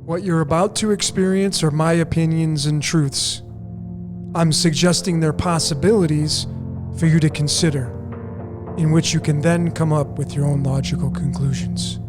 What you're about to experience are my opinions and truths. I'm suggesting they're possibilities for you to consider, in which you can then come up with your own logical conclusions.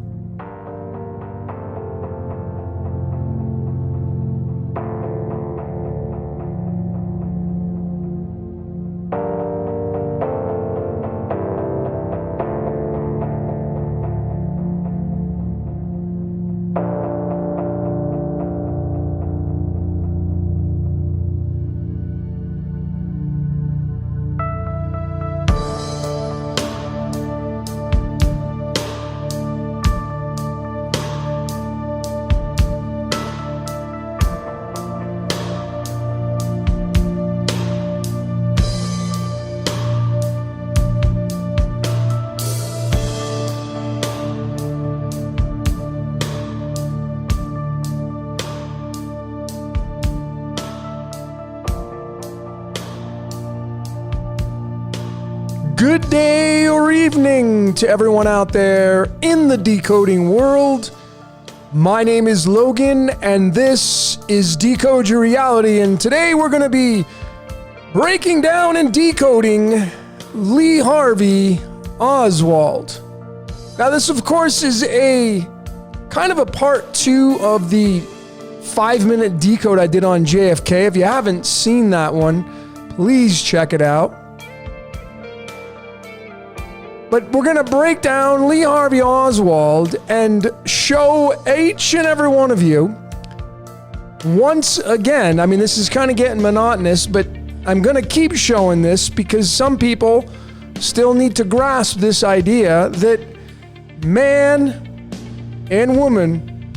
Good day or evening to everyone out there in the decoding world. My name is Logan, and this is Decode Your Reality, and today we're going to be breaking down and decoding Lee Harvey Oswald. Now, this, of course, is a kind of a part 2 of the 5-minute decode I did on JFK. If you haven't seen that one, please check it out. But we're going to break down Lee Harvey Oswald and show each and every one of you, once again, I mean, this is kind of getting monotonous, but I'm going to keep showing this because some people still need to grasp this idea that man and woman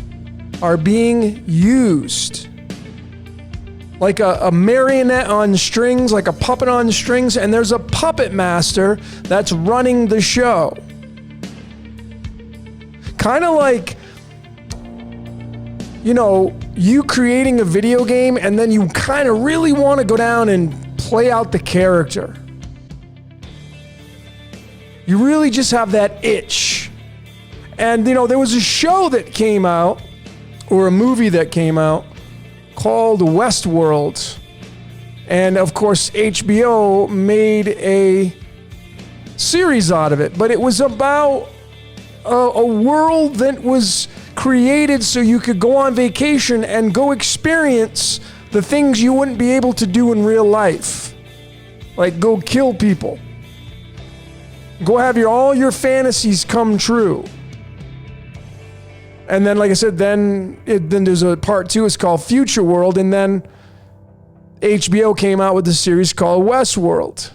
are being used like a marionette on strings, like a puppet on strings, and there's a puppet master that's running the show. Kind of like, you know, you creating a video game and then you kind of really want to go down and play out the character. You really just have that itch. And, you know, there was a show that came out, or a movie that came out, called Westworld, and of course HBO made a series out of it, but it was about a world that was created so you could go on vacation and go experience the things you wouldn't be able to do in real life, like go kill people, go have all your fantasies come true. And then, like I said, then there's a part 2. It's called Future World. And then HBO came out with a series called Westworld.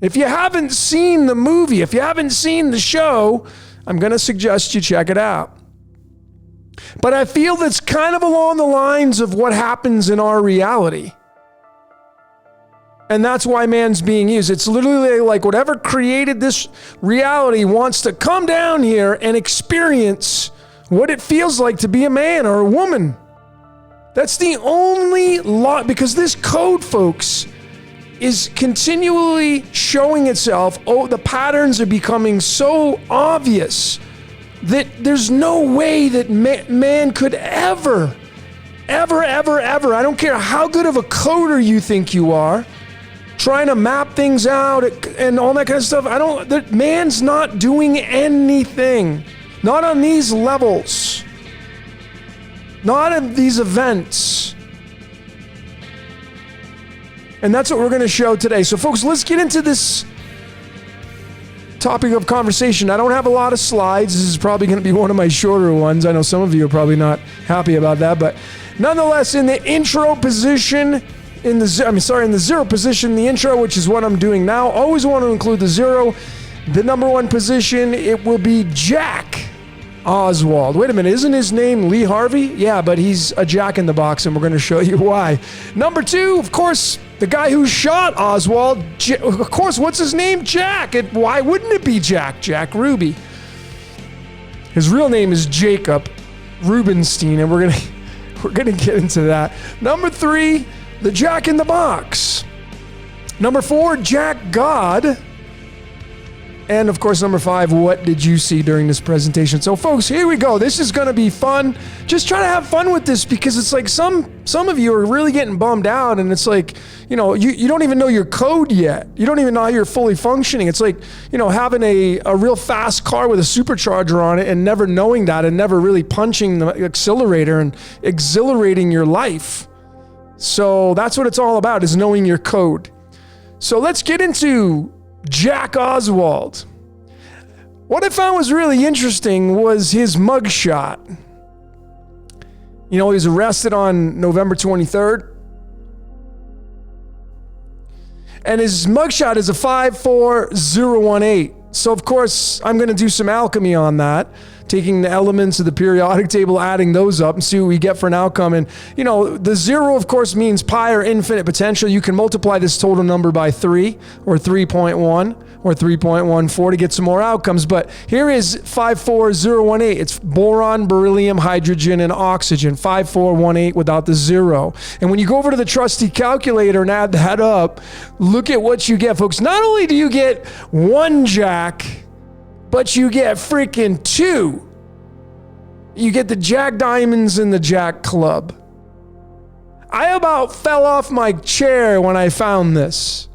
If you haven't seen the movie, if you haven't seen the show, I'm going to suggest you check it out. But I feel that's kind of along the lines of what happens in our reality. And that's why man's being used. It's literally like whatever created this reality wants to come down here and experience what it feels like to be a man or a woman. That's the only lot, because this code, folks, is continually showing itself. Oh, the patterns are becoming so obvious that there's no way that man could ever, I don't care how good of a coder you think you are, trying to map things out and all that kind of stuff. Man's not doing anything. Not on these levels. Not in these events. And that's what we're going to show today. So, folks, let's get into this topic of conversation. I don't have a lot of slides. This is probably going to be one of my shorter ones. I know some of you are probably not happy about that. But nonetheless, in the intro position, in the zero position, the intro, which is what I'm doing now, always want to include the zero. The number 1 position, it will be Jack Oswald. Wait a minute, isn't his name Lee Harvey? Yeah, but he's a jack in the box, and we're going to show you why. Number 2, of course, the guy who shot Oswald. Of course, what's his name? Jack. Why wouldn't it be Jack? Jack Ruby. His real name is Jacob Rubenstein, and we're gonna get into that. Number 3, the Jack in the Box. Number 4, Jack God. And of course, number 5, what did you see during this presentation? So folks, here we go. This is going to be fun. Just try to have fun with this, because it's like some of you are really getting bummed out, and it's like, you don't even know your code yet. You don't even know how you're fully functioning. It's like, having a real fast car with a supercharger on it and never knowing that, and never really punching the accelerator and exhilarating your life. So that's what it's all about, is knowing your code. So let's get into Jack Oswald. What I found was really interesting was his mugshot. He was arrested on November 23rd. And his mugshot is a 54018. So of course, I'm going to do some alchemy on that, taking the elements of the periodic table, adding those up and see what we get for an outcome. And, the 0, of course, means pi, or infinite potential. You can multiply this total number by 3 or 3.1 or 3.14 to get some more outcomes. But here is 54018. It's boron, beryllium, hydrogen, and oxygen. 5418 without the 0. And when you go over to the trusty calculator and add that up, look at what you get, folks. Not only do you get 1 jack, but you get freaking 2. You get the Jack Diamonds and the Jack Club. I about fell off my chair when I found this,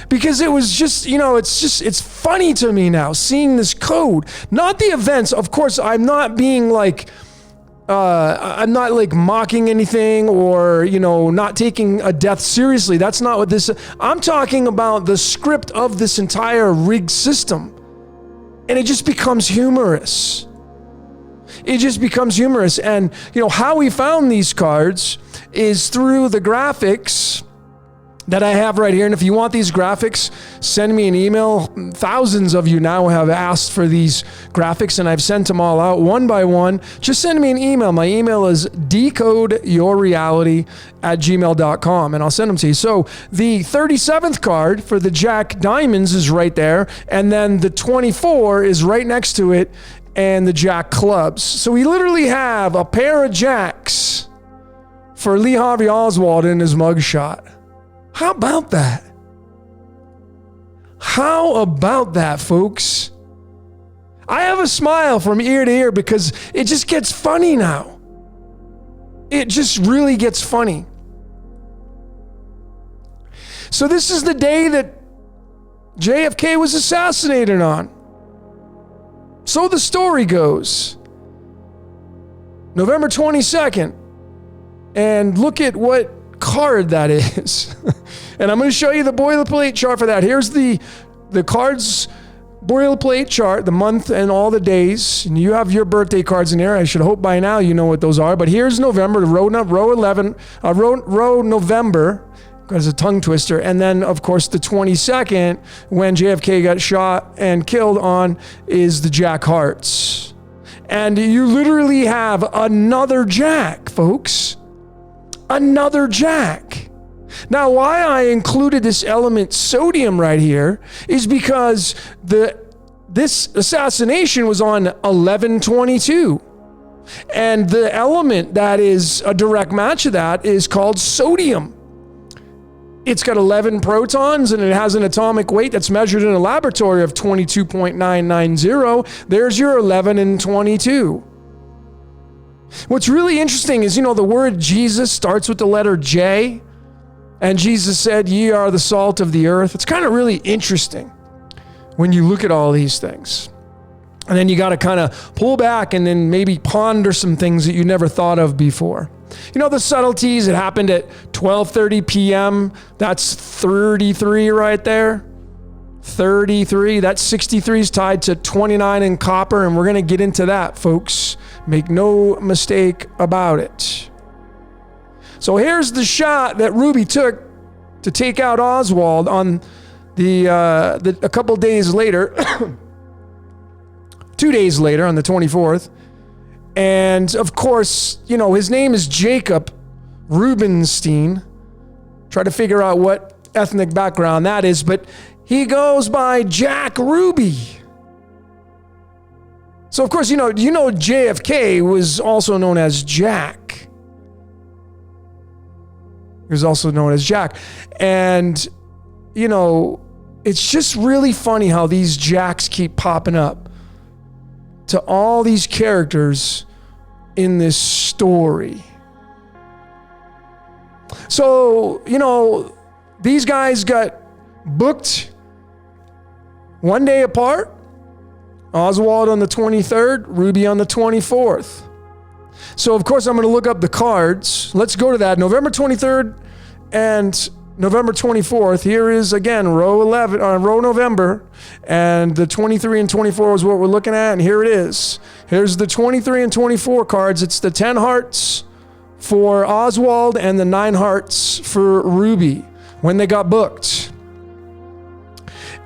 because it was just, it's funny to me now seeing this code, not the events. Of course, I'm not being like, I'm not like mocking anything, or, not taking a death seriously. That's not what this, I'm talking about the script of this entire rigged system. And it just becomes humorous. It just becomes humorous. And, how we found these cards is through the graphics that I have right here. And if you want these graphics, send me an email. Thousands of you now have asked for these graphics, and I've sent them all out one by one. Just send me an email. My email is decodeyourreality@gmail.com, and I'll send them to you. So the 37th card for the Jack Diamonds is right there, and then the 24 is right next to it, and the Jack Clubs. So we literally have a pair of jacks for Lee Harvey Oswald in his mugshot. How about that? How about that, folks? I have a smile from ear to ear, because it just gets funny now. It just really gets funny. So this is the day that JFK was assassinated on. So the story goes. November 22nd. And look at what card that is. And I'm going to show you the boilerplate chart for that. Here's the cards boilerplate chart, the month and all the days. And you have your birthday cards in here. I should hope by now you know what those are. But here's November, row 11, row November, because it's a tongue twister. And then, of course, the 22nd, when JFK got shot and killed on, is the Jack Hearts. And you literally have another Jack, folks. Another Jack. Now, why I included this element sodium right here is because this assassination was on 11/22. And the element that is a direct match of that is called sodium. It's got 11 protons, and it has an atomic weight that's measured in a laboratory of 22.990. There's your 11 and 22. What's really interesting is, the word Jesus starts with the letter J, and Jesus said, "Ye are the salt of the earth." It's kind of really interesting when you look at all these things. And then you got to kind of pull back and then maybe ponder some things that you never thought of before. The subtleties. It happened at 12:30 p.m. That's 33 right there. 33. That 63 is tied to 29 in copper, and we're going to get into that, folks. Make no mistake about it. So here's the shot that Ruby took to take out Oswald on a couple days later, 2 days later on the 24th. And of course, his name is Jacob Rubenstein. Try to figure out what ethnic background that is, but he goes by Jack Ruby. So of course, JFK was also known as Jack. He was also known as Jack. And, It's just really funny how these jacks keep popping up to all these characters in this story. So, these guys got booked one day apart. Oswald on the 23rd, Ruby on the 24th. So, of course, I'm going to look up the cards. Let's go to that. November 23rd and November 24th. Here is, again, row November. And the 23 and 24 is what we're looking at. And here it is. Here's the 23 and 24 cards. It's the 10 hearts for Oswald and the 9 hearts for Ruby when they got booked.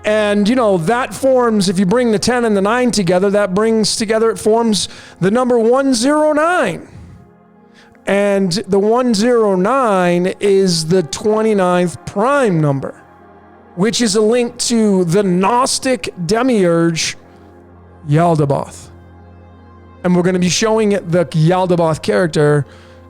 And, that forms, if you bring the 10 and the 9 together, it forms the number 109. And the 109 is the 29th prime number, which is a link to the Gnostic demiurge, Yaldabaoth. And we're going to be showing the Yaldabaoth character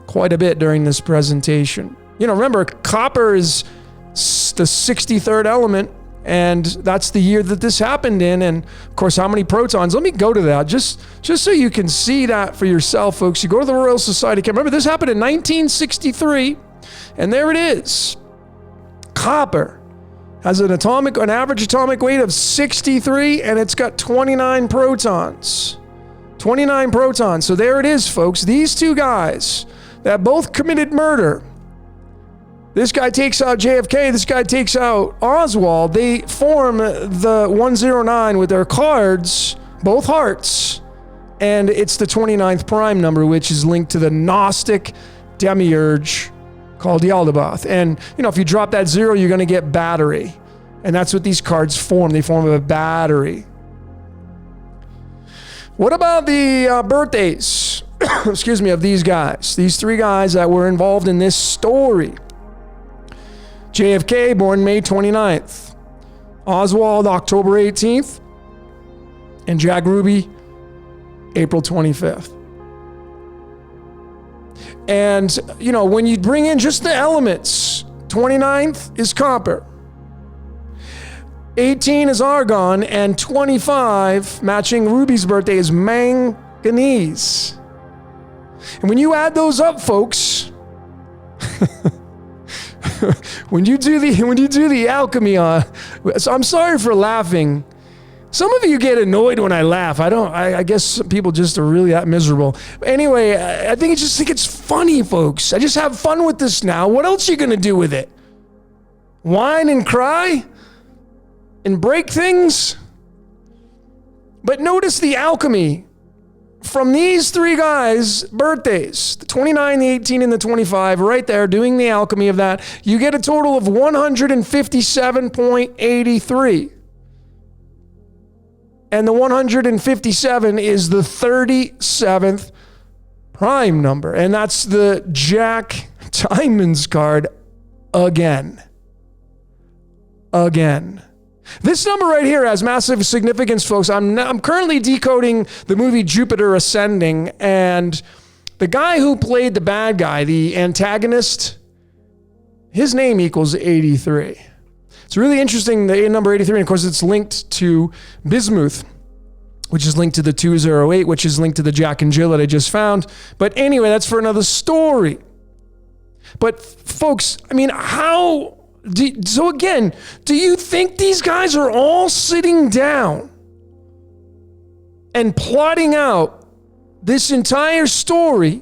quite a bit during this presentation. Remember, copper is the 63rd element, and that's the year that this happened in. And of course, how many protons? Let me go to that just so you can see that for yourself, folks. You go to the Royal Society. Remember, this happened in 1963, and there it is. Copper has an average atomic weight of 63, and it's got 29 protons. 29 protons. So there it is, folks. These two guys that both committed murder. This guy takes out JFK. This guy takes out Oswald. They form the 109 with their cards, both hearts, and it's the 29th prime number, which is linked to the Gnostic demiurge called Yaldabaoth. And, if you drop that 0, you're going to get battery. And that's what these cards form. They form a battery. What about the birthdays, of these guys? These 3 guys that were involved in this story. JFK, born May 29th. Oswald, October 18th. And Jack Ruby, April 25th. And, when you bring in just the elements, 29th is copper. 18 is argon, and 25, matching Ruby's birthday, is manganese. And when you add those up, folks, when you do the alchemy so I'm sorry for laughing. Some of you get annoyed when I laugh. I guess people just are really that miserable. Anyway, I think it's funny, folks. I just have fun with this now. What else are you going to do with it? Whine and cry? And break things? But notice the alchemy from these 3 guys' birthdays, the 29, the 18, and the 25, right there, doing the alchemy of that, you get a total of 157.83. And the 157 is the 37th prime number. And that's the Jack Diamonds card again. This number right here has massive significance, folks. I'm currently decoding the movie Jupiter Ascending, and the guy who played the bad guy, the antagonist, his name equals 83. It's really interesting, the number 83, and of course it's linked to bismuth, which is linked to the 208, which is linked to the Jack and Jill that I just found. But anyway, that's for another story. But folks, so again, do you think these guys are all sitting down and plotting out this entire story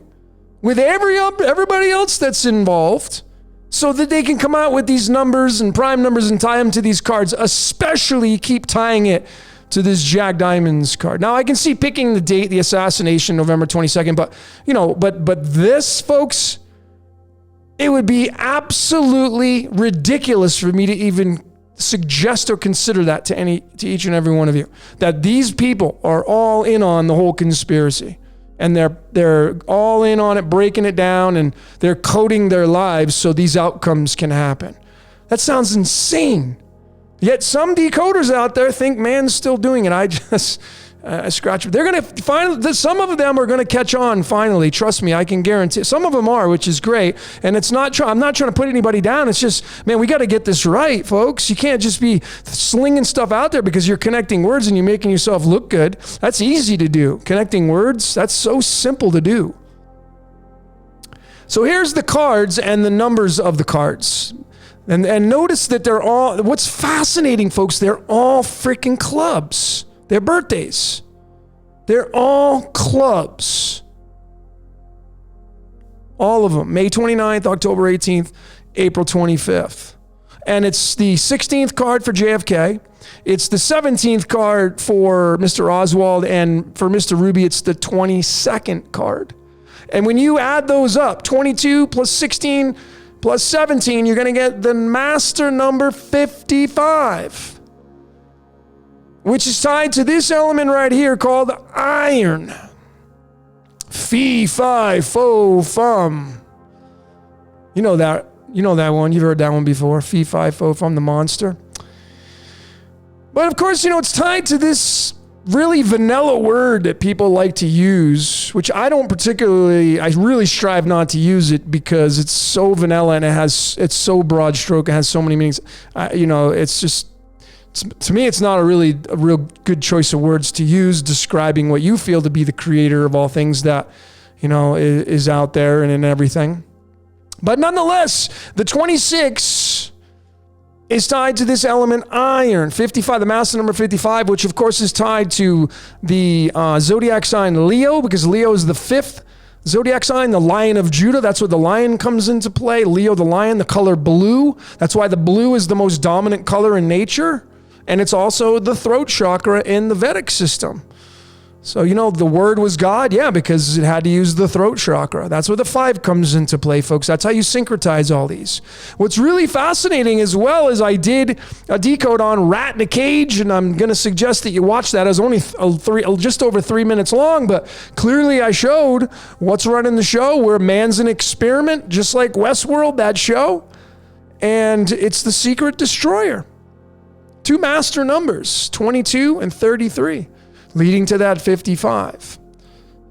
with everybody else that's involved so that they can come out with these numbers and prime numbers and tie them to these cards, especially keep tying it to this Jack Diamonds card? Now, I can see picking the date, the assassination, November 22nd, but this, folks, it would be absolutely ridiculous for me to even suggest or consider that to each and every one of you, that these people are all in on the whole conspiracy, and they're all in on it, breaking it down, and they're coding their lives so these outcomes can happen. That sounds insane. Yet some decoders out there think man's still doing it. scratch. They're going to finally, some of them are going to catch on finally. Trust me, I can guarantee. Some of them are, which is great. And it's not, I'm not trying to put anybody down. It's just, man, we got to get this right, folks. You can't just be slinging stuff out there because you're connecting words and you're making yourself look good. That's easy to do. Connecting words, that's so simple to do. So here's the cards and the numbers of the cards. And notice that they're all, what's fascinating, folks, they're all freaking clubs. They're birthdays. They're all clubs. All of them. May 29th, October 18th, April 25th. And it's the 16th card for JFK. It's the 17th card for Mr. Oswald. And for Mr. Ruby, it's the 22nd card. And when you add those up, 22 plus 16 plus 17, you're going to get the master number 55, which is tied to this element right here called iron. Fee, fi, fo, fum. You know that one. You've heard that one before. Fee, fi, fo, fum, the monster. But of course, it's tied to this really vanilla word that people like to use, which I really strive not to use it because it's so vanilla and it's so broad stroke. It has so many meanings. It's just, to me, it's not a real good choice of words to use describing what you feel to be the creator of all things that, is out there and in everything. But nonetheless, the 26 is tied to this element iron. 55, the master number 55, which of course is tied to the zodiac sign Leo, because Leo is the 5th zodiac sign, the Lion of Judah. That's where the lion comes into play. Leo the lion, the color blue. That's why the blue is the most dominant color in nature. And it's also the throat chakra in the Vedic system. So, the word was God? Yeah, because it had to use the throat chakra. That's where the 5 comes into play, folks. That's how you syncretize all these. What's really fascinating as well is I did a decode on Rat in a Cage, and I'm going to suggest that you watch that. It was only just over 3 minutes long, but clearly I showed what's running the show, where man's an experiment, just like Westworld, that show. And it's the secret destroyer. 2 master numbers, 22 and 33. Leading to that 55.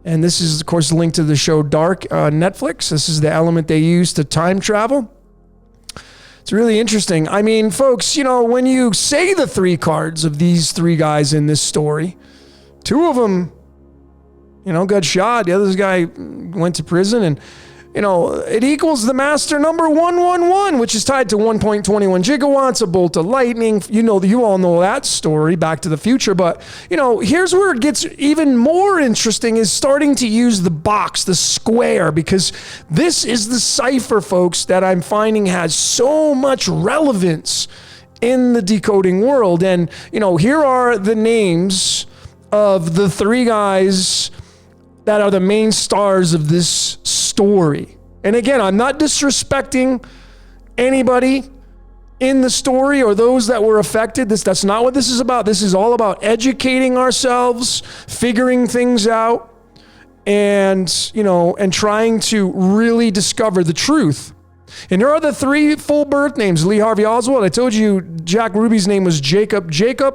And this is, of course, linked to the show Dark on Netflix. This is the element they use to time travel. It's really interesting. I mean, folks, when you say the 3 cards of these 3 guys in this story, 2 of them, got shot. The other guy went to prison, and it equals the master number 111, which is tied to 1.21 gigawatts, a bolt of lightning. You all know that story, Back to the Future. But, here's where it gets even more interesting, is starting to use the box, the square, because this is the cipher, folks, that I'm finding has so much relevance in the decoding world. And, here are the names of the 3 guys that are the main stars of this story. And again, I'm not disrespecting anybody in the story or those that were affected. That's not what this is about. This is all about educating ourselves, figuring things out, and, and trying to really discover the truth. And there are the 3 full birth names. Lee Harvey Oswald. I told you Jack Ruby's name was Jacob,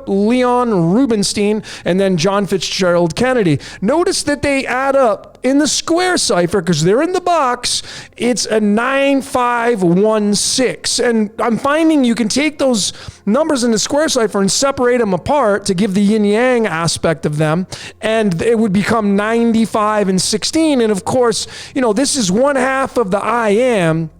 Leon Rubenstein, and then John Fitzgerald Kennedy. Notice that they add up in the square cipher, because they're in the box. It's a 9516. And I'm finding you can take those numbers in the square cipher and separate them apart to give the yin-yang aspect of them. And it would become 95 and 16. And of course, this is 1/2 of the I am.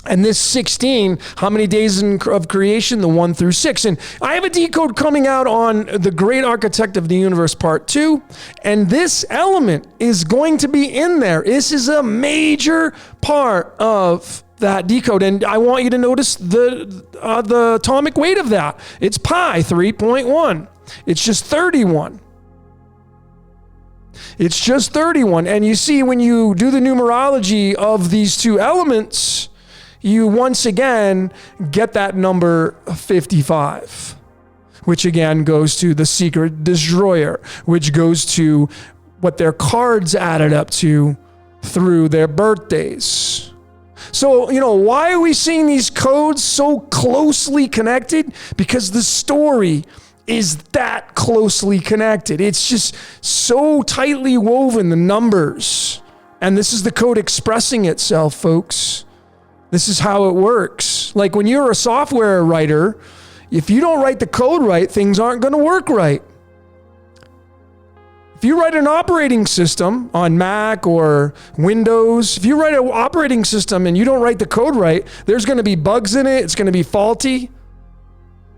And this 16, how many days of creation? The 1 through 6. And I have a decode coming out on The Great Architect of the Universe Part 2. And this element is going to be in there. This is a major part of that decode. And I want you to notice the atomic weight of that. It's pi 3.1. It's just 31. It's just 31. And you see, when you do the numerology of these 2 elements, you once again get that number 55, which again goes to the secret destroyer, which goes to what their cards added up to through their birthdays. So, why are we seeing these codes so closely connected? Because the story is that closely connected. It's just so tightly woven, the numbers. And this is the code expressing itself, folks. This is how it works. Like when you're a software writer, if you don't write the code right, things aren't going to work right. If you write an operating system on Mac or Windows, if you write an operating system and you don't write the code right, there's going to be bugs in it. It's going to be faulty.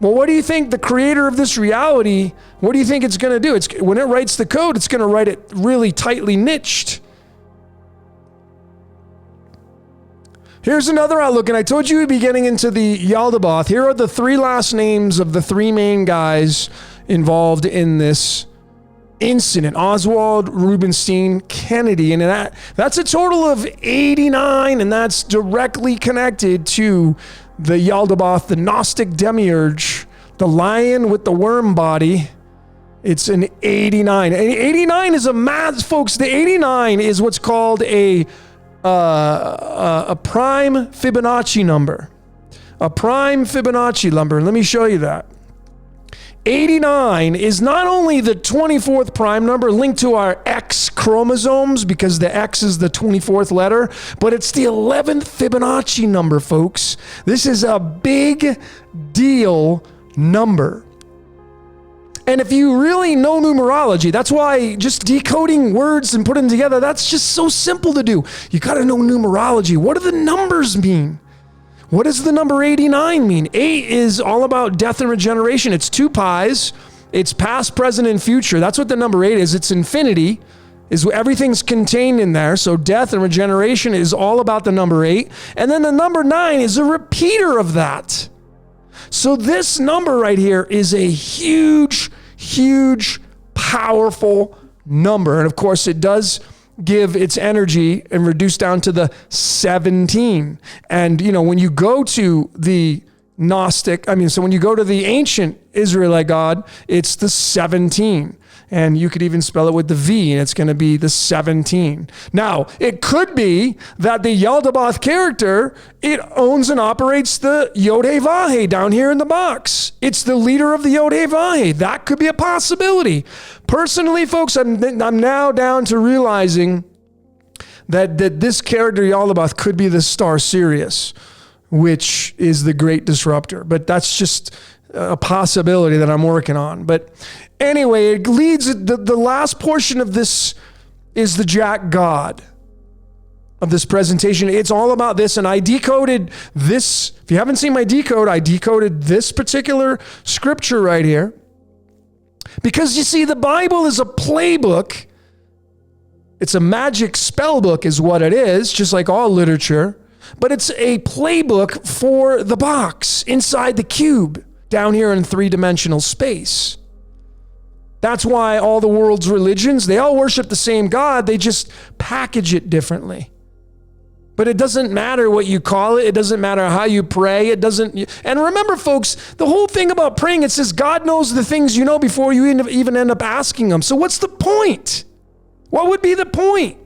Well, what do you think the creator of this reality, what do you think it's going to do? When it writes the code, it's going to write it really tightly niched. Here's another outlook, and I told you we'd be getting into the Yaldabaoth. Here are the three last names of the three main guys involved in this incident. Oswald, Rubenstein, Kennedy, and that's a total of 89, and that's directly connected to the Yaldabaoth, the Gnostic demiurge, the lion with the worm body. It's an 89. 89 is a math, folks. The 89 is what's called a prime Fibonacci number. A prime Fibonacci number. Let me show you that. 89 is not only the 24th prime number linked to our X chromosomes because the X is the 24th letter, but it's the 11th Fibonacci number, folks. This is a big deal number. And if you really know numerology, that's why just decoding words and putting them together, that's just so simple to do. You got to know numerology. What do the numbers mean? What does the number 89 mean? 8 is all about death and regeneration. It's 2 pies. It's past, present, and future. That's what the number 8 is. It's infinity. Everything's contained in there. So death and regeneration is all about the number 8. And then the number 9 is a repeater of that. So this number right here is a huge, huge, powerful number. And of course, it does give its energy and reduce down to the 17. And, when you go to the when you go to the ancient Israelite God, it's the 17. And you could even spell it with the V, and it's going to be the 17. Now, it could be that the Yaldabaoth character, it owns and operates the Yod-Heh-Vah-Heh down here in the box. It's the leader of the Yod-Heh-Vah-Heh. That could be a possibility. Personally, folks, I'm now down to realizing that this character, Yaldabaoth, could be the star Sirius, which is the great disruptor. But that's just a possibility that I'm working on. But anyway, it leads, the last portion of this is the Jack God of this presentation. It's all about this, and I decoded this. If you haven't seen my decode, I decoded this particular scripture right here. Because you see, the Bible is a playbook. It's a magic spell book is what it is, just like all literature. But it's a playbook for the box inside the cube down here in 3-dimensional space. That's why all the world's religions, they all worship the same God. They just package it differently. But it doesn't matter what you call it. It doesn't matter how you pray. It doesn't. And remember, folks, the whole thing about praying, it says God knows the things you know before you even end up asking him. So what's the point? What would be the point?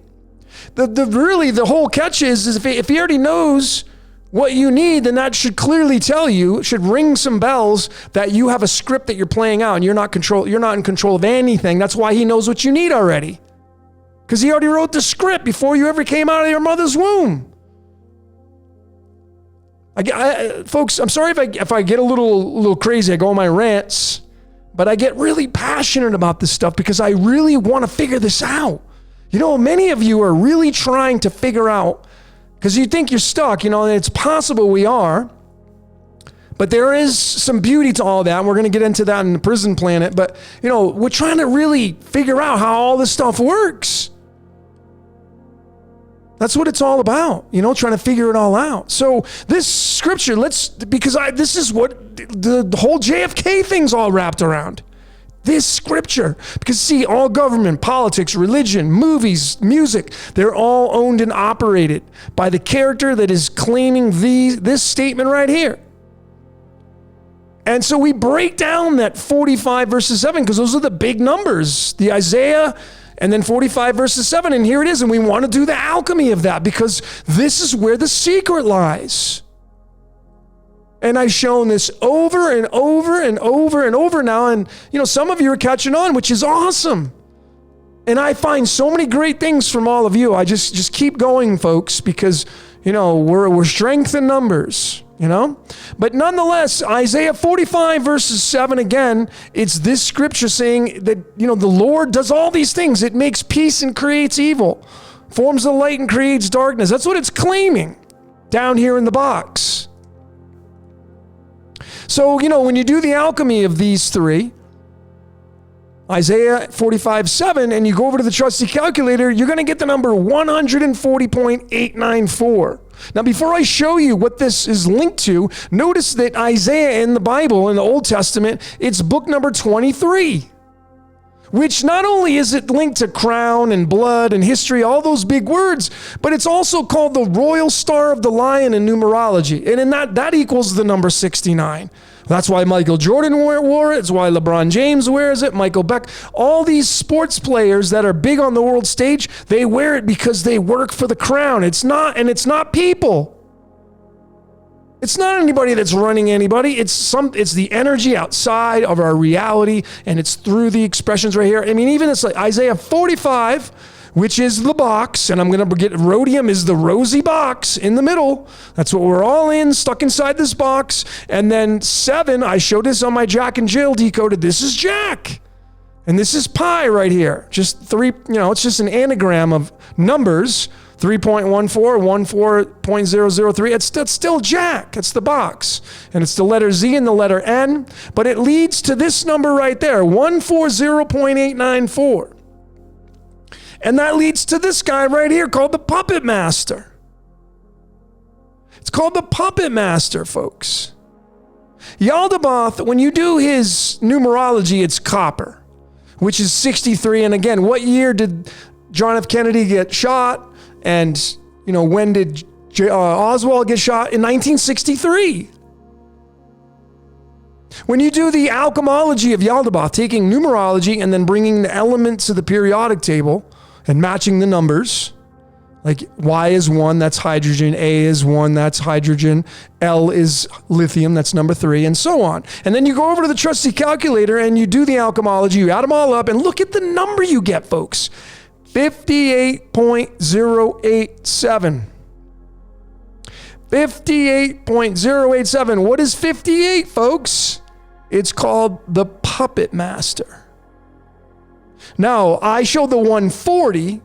The whole catch is if he already knows what you need, then that should clearly tell you, should ring some bells that you have a script that you're playing out and you're not in control of anything. That's why he knows what you need already. Because he already wrote the script before you ever came out of your mother's womb. Folks, I'm sorry if I get a little crazy. I go on my rants, but I get really passionate about this stuff because I really want to figure this out. Many of you are really trying to figure out, because you think you're stuck, and it's possible we are. But there is some beauty to all that. And we're going to get into that in the Prison Planet. But, we're trying to really figure out how all this stuff works. That's what it's all about, trying to figure it all out. So this scripture, this is what the whole JFK thing's all wrapped around. This scripture, because see, all government, politics, religion, movies, music, they're all owned and operated by the character that is claiming this statement right here. And so we break down that 45 verses 7, because those are the big numbers, the Isaiah, and then 45 verses 7, and here it is. And we want to do the alchemy of that, because this is where the secret lies. And I've shown this over and over and over and over now. And, some of you are catching on, which is awesome. And I find so many great things from all of you. I just keep going, folks, because, we're strength in numbers, But nonetheless, Isaiah 45 verses 7, again, it's this scripture saying that, the Lord does all these things. It makes peace and creates evil, forms the light and creates darkness. That's what it's claiming down here in the box. So, when you do the alchemy of these three, Isaiah 45:7, and you go over to the trusty calculator, you're going to get the number 140.894. Now, before I show you what this is linked to, notice that Isaiah in the Bible, in the Old Testament, it's book number 23, which not only is it linked to crown and blood and history, all those big words, but it's also called the Royal Star of the Lion in numerology. And in that equals the number 69. That's why Michael Jordan wore it. It's why LeBron James wears it. Michael Beck. All these sports players that are big on the world stage, they wear it because they work for the crown. It's not people. It's not anybody that's running anybody. It's the energy outside of our reality, and it's through the expressions right here. I mean, even it's like Isaiah 45, which is the box, and I'm going to get rhodium is the rosy box in the middle. That's what we're all in, stuck inside this box. And then 7, I showed this on my Jack and Jill Decoded. This is Jack. And this is pi right here. Just 3, it's just an anagram of numbers. 3.14, 14.003. That's still Jack. It's the box. And it's the letter Z and the letter N. But it leads to this number right there, 140.894. And that leads to this guy right here called the Puppet Master. It's called the Puppet Master, folks. Yaldabaoth, when you do his numerology, it's copper, which is 63. And again, what year did John F. Kennedy get shot? And, when did Oswald get shot? In 1963. When you do the alchemology of Yaldabaoth, taking numerology and then bringing the elements of the periodic table and matching the numbers, like Y is 1, that's hydrogen, A is 1, that's hydrogen, L is lithium, that's number 3, and so on. And then you go over to the trusty calculator and you do the alchemology, you add them all up, and look at the number you get, folks. 58.087. 58.087. What is 58, folks? It's called the Puppet Master. Now, I showed the 140,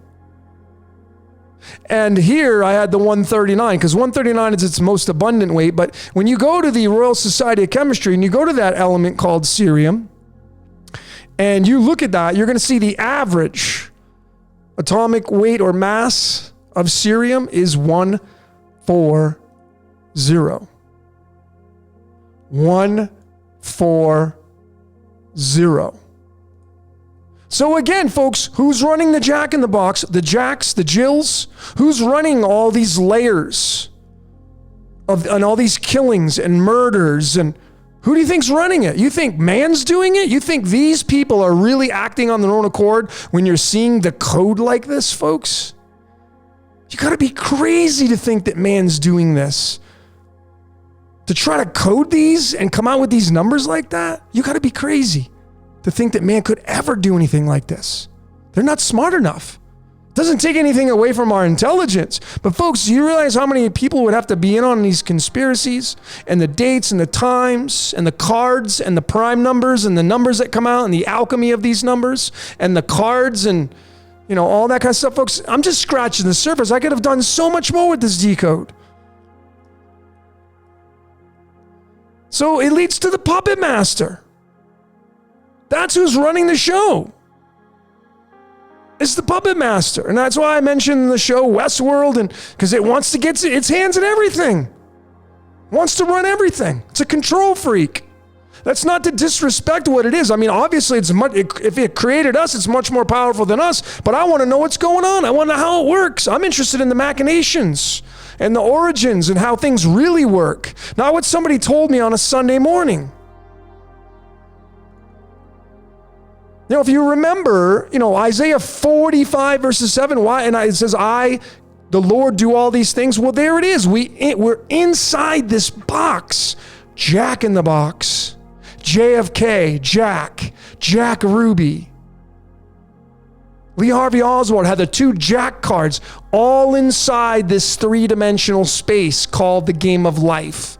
and here I had the 139, because 139 is its most abundant weight. But when you go to the Royal Society of Chemistry and you go to that element called cerium, and you look at that, you're going to see the average atomic weight or mass of cerium is 140. 140. So again, folks, who's running the Jack in the Box? The Jacks, the Jills? Who's running all these layers and all these killings and murders? And who do you think's running it? You think man's doing it? You think these people are really acting on their own accord when you're seeing the code like this, folks? You got to be crazy to think that man's doing this. To try to code these and come out with these numbers like that? You got to be crazy to think that man could ever do anything like this. They're not smart enough. It doesn't take anything away from our intelligence. But folks, do you realize how many people would have to be in on these conspiracies and the dates and the times and the cards and the prime numbers and the numbers that come out and the alchemy of these numbers and the cards and, all that kind of stuff, folks? I'm just scratching the surface. I could have done so much more with this decode. So it leads to the Puppet Master. That's who's running the show. It's the Puppet Master. And that's why I mentioned the show Westworld, and because it wants to get its hands in everything. It wants to run everything. It's a control freak. That's not to disrespect what it is. I mean, obviously, if it created us, it's much more powerful than us. But I want to know what's going on. I want to know how it works. I'm interested in the machinations and the origins and how things really work. Not what somebody told me on a Sunday morning. If you remember, Isaiah 45 verses 7, it says, I, the Lord, do all these things. Well, there it is. We're inside this box Jack in the Box, JFK, Jack Ruby. Lee Harvey Oswald had the 2 Jack cards all inside this 3-dimensional space called the game of life.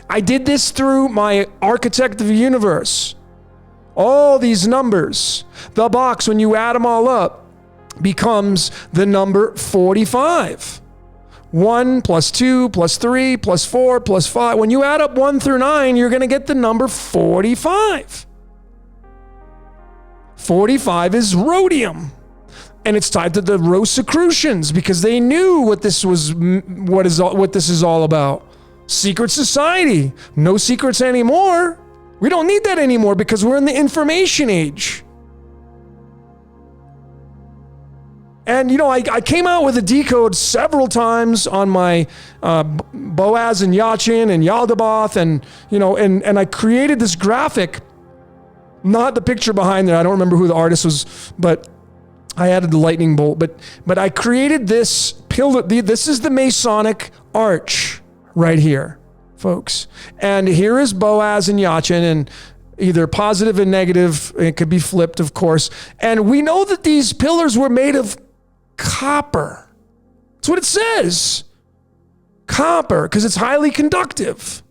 I did this through my Architect of the Universe. All these numbers. The box, when you add them all up, becomes the number 45. 1 plus 2 plus 3 plus 4 plus 5. When you add up 1 through 9, you're going to get the number 45. 45 is rhodium. And it's tied to the Rosicrucians because they knew what this is all about. Secret society. No secrets anymore. We don't need that anymore because we're in the information age. And, I came out with a decode several times on my Boaz and Yachin and Yaldabaoth and I created this graphic, not the picture behind there. I don't remember who the artist was, but I added the lightning bolt. But I created this pillar. This is the Masonic arch right here, folks. And here is Boaz and Yachin, and either positive and negative. It could be flipped, of course. And we know that these pillars were made of copper. That's what it says. Copper, because it's highly conductive.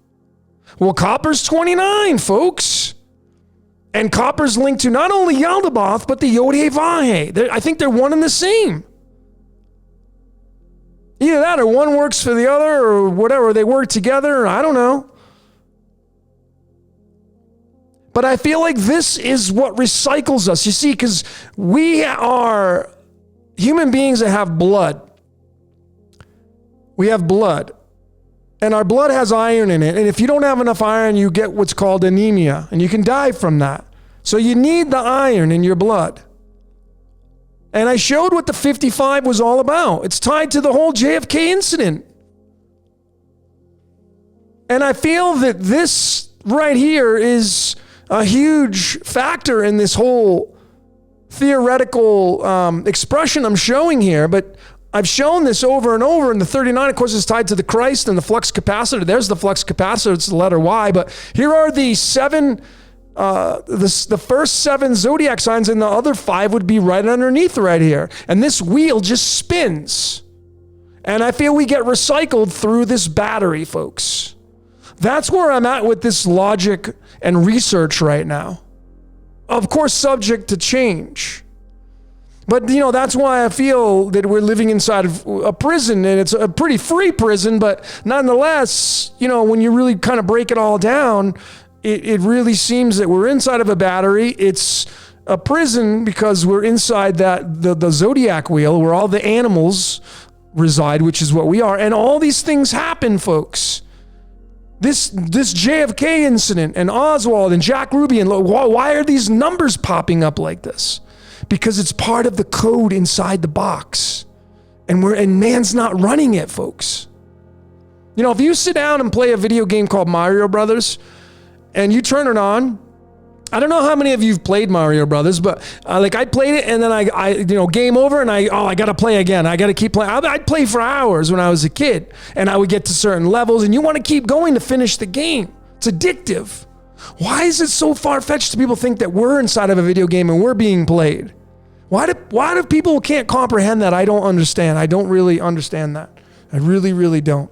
Well, copper's 29, folks. And copper's linked to not only Yaldabaoth, but the Yod-Heh-Vah-Heh. I think they're one and the same. Either that or one works for the other or whatever. They work together. I don't know. But I feel like this is what recycles us. You see, because we are human beings that have blood. We have blood. And our blood has iron in it. And if you don't have enough iron, you get what's called anemia. And you can die from that. So you need the iron in your blood. And I showed what the 55 was all about. It's tied to the whole JFK incident. And I feel that this right here is a huge factor in this whole theoretical expression I'm showing here. But I've shown this over and over, and the 39, of course, is tied to the Christ and the flux capacitor. There's the flux capacitor. It's the letter Y. But here are the 7, the first 7 zodiac signs, and the other 5 would be right underneath right here. And this wheel just spins. And I feel we get recycled through this battery, folks. That's where I'm at with this logic and research right now. Of course, subject to change. But, that's why I feel that we're living inside of a prison, and it's a pretty free prison, but nonetheless, when you really kind of break it all down, it really seems that we're inside of a battery. It's a prison because we're inside the zodiac wheel where all the animals reside, which is what we are. And all these things happen, folks. This JFK incident and Oswald and Jack Ruby, and why are these numbers popping up like this? Because it's part of the code inside the box. And man's not running it, folks. If you sit down and play a video game called Mario Brothers and you turn it on, I don't know how many of you have played Mario Brothers, but I played it and then I game over and I got to play again. I got to keep playing. I'd play for hours when I was a kid, and I would get to certain levels, and you want to keep going to finish the game. It's addictive. Why is it so far-fetched to people think that we're inside of a video game and we're being played? Why do people can't comprehend that? I don't understand. I don't really understand that. I really, really don't.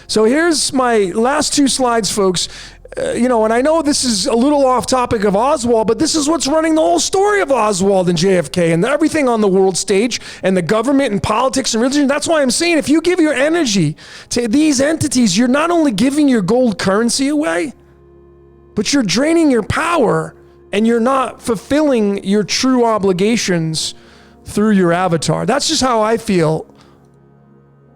So here's my last 2 slides, folks. And I know this is a little off topic of Oswald, but this is what's running the whole story of Oswald and JFK and everything on the world stage and the government and politics and religion. That's why I'm saying if you give your energy to these entities, you're not only giving your gold currency away, but you're draining your power and you're not fulfilling your true obligations through your avatar. That's just how I feel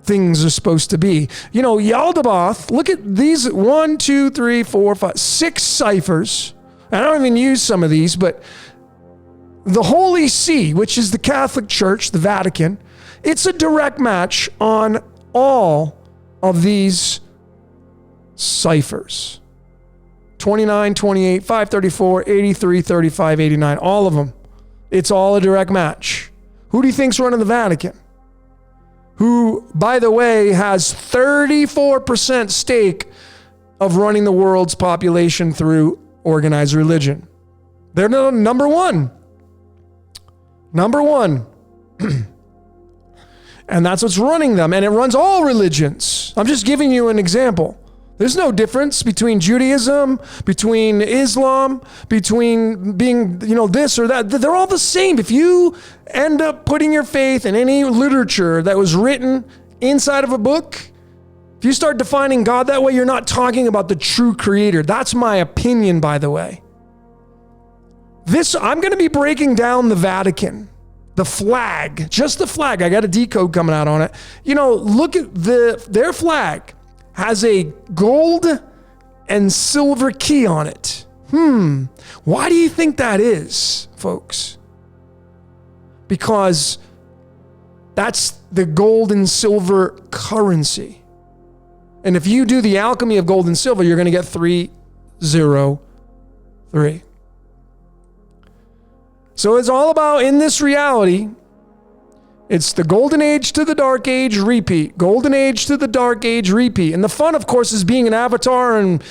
things are supposed to be. Yaldabaoth, look at these 1, 2, 3, 4, 5, 6 ciphers. I don't even use some of these, but the Holy See, which is the Catholic Church, the Vatican, it's a direct match on all of these ciphers. 29, 28, 534, 83, 35, 89, all of them. It's all a direct match. Who do you think's running the Vatican? Who, by the way, has 34% stake of running the world's population through organized religion. They're number one. Number one. And that's what's running them. And it runs all religions. I'm just giving you an example. There's no difference between Judaism, between Islam, between being, this or that. They're all the same. If you end up putting your faith in any literature that was written inside of a book, if you start defining God that way, you're not talking about the true creator. That's my opinion, by the way. I'm going to be breaking down the Vatican, the flag, just the flag. I got a decode coming out on it. Look at their flag. Has a gold and silver key on it. Why do you think that is, folks? Because that's the gold and silver currency. And if you do the alchemy of gold and silver, you're going to get 303. So it's all about, in this reality, it's the golden age to the dark age, repeat. Golden age to the dark age, repeat. And the fun, of course, is being an avatar and,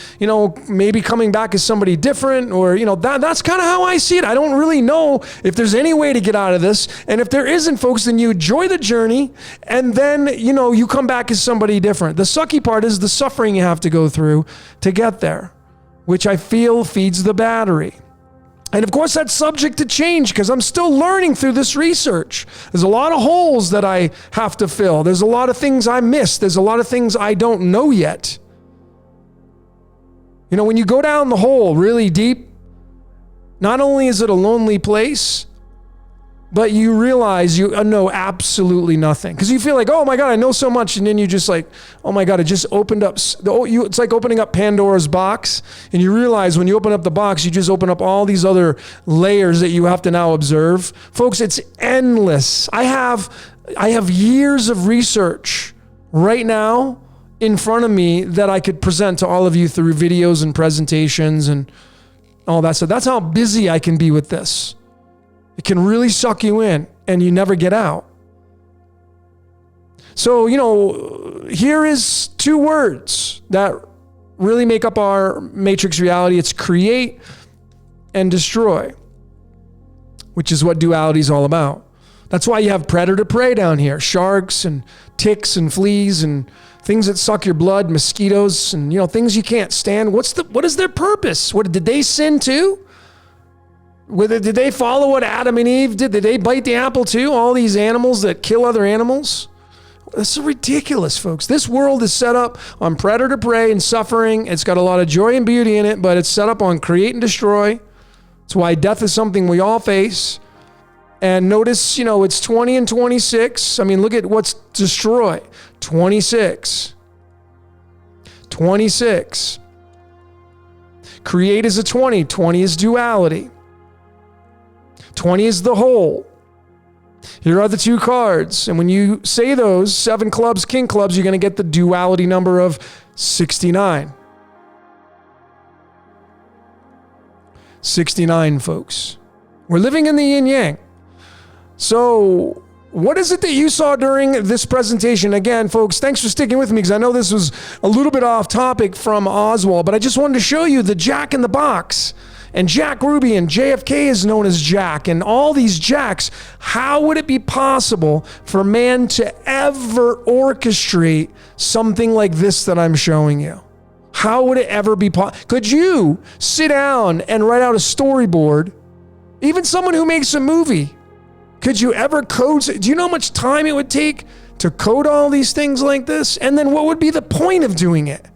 maybe coming back as somebody different or, that's kind of how I see it. I don't really know if there's any way to get out of this. And if there isn't, folks, then you enjoy the journey and then, you come back as somebody different. The sucky part is the suffering you have to go through to get there, which I feel feeds the battery. And of course, that's subject to change because I'm still learning through this research. There's a lot of holes that I have to fill. There's a lot of things I missed. There's a lot of things I don't know yet. When you go down the hole really deep, not only is it a lonely place, but you realize you know absolutely nothing. Because you feel like, oh my God, I know so much. And then you just like, oh my God, it just opened up. It's like opening up Pandora's box. And you realize when you open up the box, you just open up all these other layers that you have to now observe. Folks, it's endless. I have years of research right now in front of me that I could present to all of you through videos and presentations and all that stuff. That's how busy I can be with this. It can really suck you in and you never get out. So, here is 2 words that really make up our matrix reality. It's create and destroy, which is what duality is all about. That's why you have predator prey down here, sharks and ticks and fleas and things that suck your blood, mosquitoes and, things you can't stand. What is their purpose? Did they sin too? Did they follow what Adam and Eve did? Did they bite the apple too? All these animals that kill other animals? That's so ridiculous, folks. This world is set up on predator prey and suffering. It's got a lot of joy and beauty in it, but it's set up on create and destroy. That's why death is something we all face. And notice, it's 20 and 26. I mean, look at what's destroy. 26. 26. Create is a 20. 20 is duality. 20 is the whole. Here are the 2 cards. And when you say those, 7 clubs, king clubs, you're going to get the duality number of 69. 69, folks. We're living in the yin yang. So what is it that you saw during this presentation? Again, folks, thanks for sticking with me because I know this was a little bit off topic from Oswald, but I just wanted to show you the Jack in the Box. And Jack Ruby and JFK is known as Jack, and all these Jacks. How would it be possible for man to ever orchestrate something like this that I'm showing you? How would it ever be possible? Could you sit down and write out a storyboard? Even someone who makes a movie, could you ever code? Do you know how much time it would take to code all these things like this? And then what would be the point of doing it?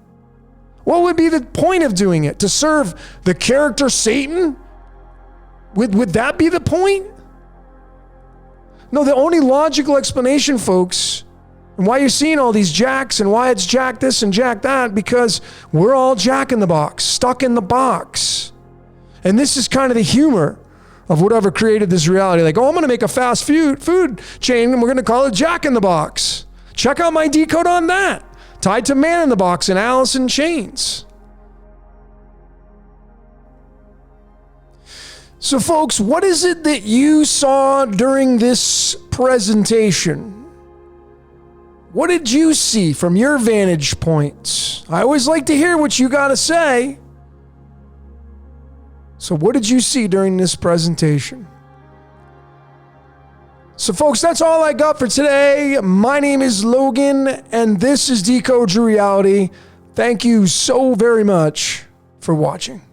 What would be the point of doing it? To serve the character Satan? Would that be the point? No, the only logical explanation, folks, and why you're seeing all these jacks and why it's jack this and jack that, because we're all jack in the box, stuck in the box. And this is kind of the humor of whatever created this reality. Like, I'm going to make a fast food chain and we're going to call it Jack in the Box. Check out my decode on that. Tied to Man in the Box and Alice in Chains. So folks, what is it that you saw during this presentation? What did you see from your vantage points? I always like to hear what you got to say. So what did you see during this presentation? So folks, that's all I got for today. My name is Logan, and this is Decode Your Reality. Thank you so very much for watching.